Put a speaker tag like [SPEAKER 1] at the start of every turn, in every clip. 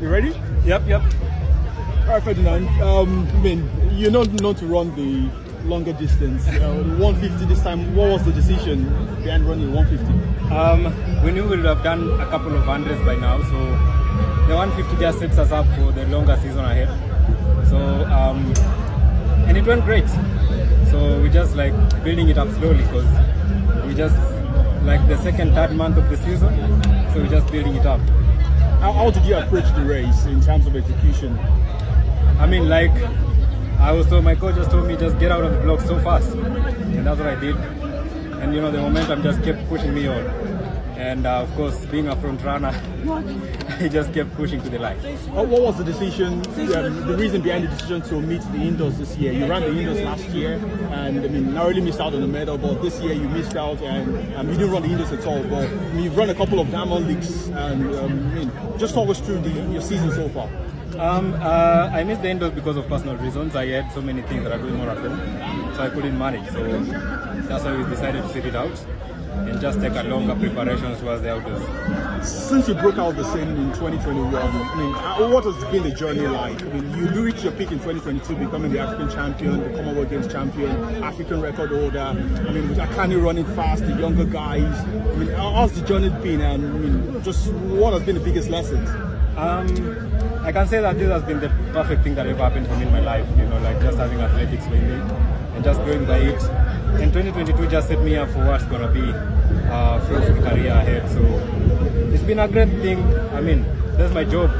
[SPEAKER 1] You ready?
[SPEAKER 2] Yep.
[SPEAKER 1] All right, Ferdinand. You're not known to run the longer distance. 150 this time. What was the decision behind running 150?
[SPEAKER 2] We knew we would have done a couple of hundreds by now, so the 150 just sets us up for the longer season ahead. So, and it went great. So we just like building it up slowly because we just like the second, third month of the season. So we're just building it up.
[SPEAKER 1] How did you approach the race in terms of execution?
[SPEAKER 2] I mean, like I was told, my coach just told me just get out of the block so fast, and that's what I did. And the momentum just kept pushing me on. And of course, being a front runner, he just kept pushing to the line.
[SPEAKER 1] What was the decision, the reason behind the decision to meet the indoors this year? You ran the indoors last year, and not really missed out on the medal, but this year you missed out and you didn't run the indoors at all. But you've run a couple of diamond leagues, and just talk us through your season so far.
[SPEAKER 2] I missed the indoors because of personal reasons. I had so many things that are going on at home, so I couldn't manage. So that's why we decided to sit it out and just take a longer preparation towards the outdoors.
[SPEAKER 1] Since you broke out the scene in 2021, what has been the journey like? You reached your peak in 2022, becoming the African champion, the Commonwealth Games champion, African record holder. With Akani running fast, the younger guys. How's the journey been? Just what has been the biggest lessons?
[SPEAKER 2] I can say that this has been the perfect thing that ever happened for me in my life. Like just having athletics with me and just going by it. And 2022 just set me up for what's going to be a fruitful career ahead. So it's been a great thing. That's my job.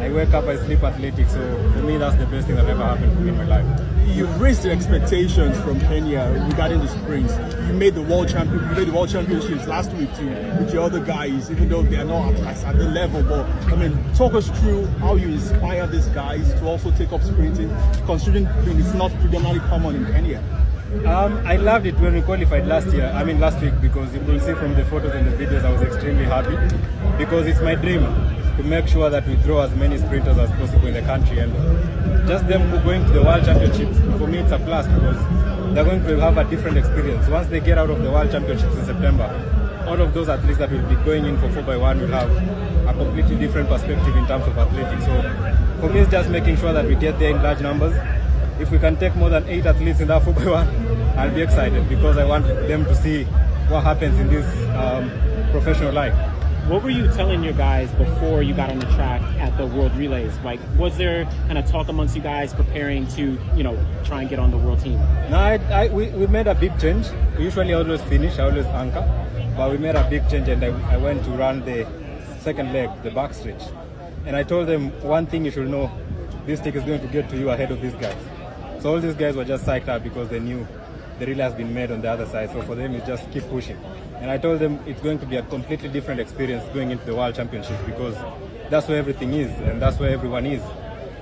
[SPEAKER 2] I wake up, I sleep athletics. So for me, that's the best thing that ever happened for me in my life.
[SPEAKER 1] You've raised the expectations from Kenya regarding the sprints. You made the world championships last week too with your other guys, even though they are not at the level. But talk us through how you inspire these guys to also take up sprinting, considering it's not predominantly common in Kenya.
[SPEAKER 2] I loved it when we qualified last week, because you could see from the photos and the videos I was extremely happy, because it's my dream to make sure that we throw as many sprinters as possible in the country, and just them going to the World Championships, for me it's a plus because they're going to have a different experience. Once they get out of the World Championships in September, all of those athletes that will be going in for 4x1 will have a completely different perspective in terms of athletics. So for me it's just making sure that we get there in large numbers. If we can take more than 8 athletes in that 4x1, I'll be excited because I want them to see what happens in this professional life.
[SPEAKER 3] What were you telling your guys before you got on the track at the World Relays? Like, was there kind of talk amongst you guys preparing to, try and get on the world team?
[SPEAKER 2] No, we made a big change. We usually always finish, I always anchor, but we made a big change, and I went to run the second leg, the backstretch. And I told them, one thing you should know, this stick is going to get to you ahead of these guys. So all these guys were just psyched up because they knew the relay has been made on the other side. So for them, it's just keep pushing. And I told them it's going to be a completely different experience going into the World Championship, because that's where everything is and that's where everyone is.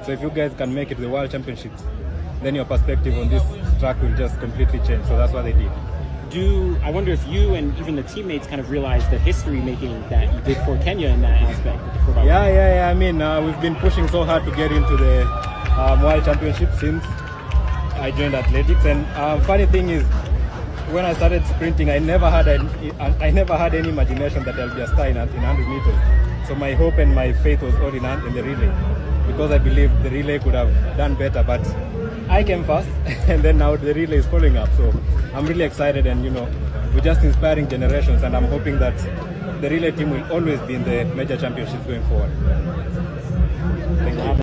[SPEAKER 2] So if you guys can make it to the World Championships, then your perspective on this track will just completely change. So that's what they did.
[SPEAKER 3] I wonder if you and even the teammates kind of realized the history making that you did for Kenya in that aspect?
[SPEAKER 2] Yeah. We've been pushing so hard to get into the World Championship since I joined athletics. And funny thing is, when I started sprinting, I never had any imagination that I'll be a star in 100 meters. So my hope and my faith was all in the relay, because I believe the relay could have done better, but I came first, and then now the relay is following up. So I'm really excited, and we're just inspiring generations, and I'm hoping that the relay team will always be in the major championships going forward.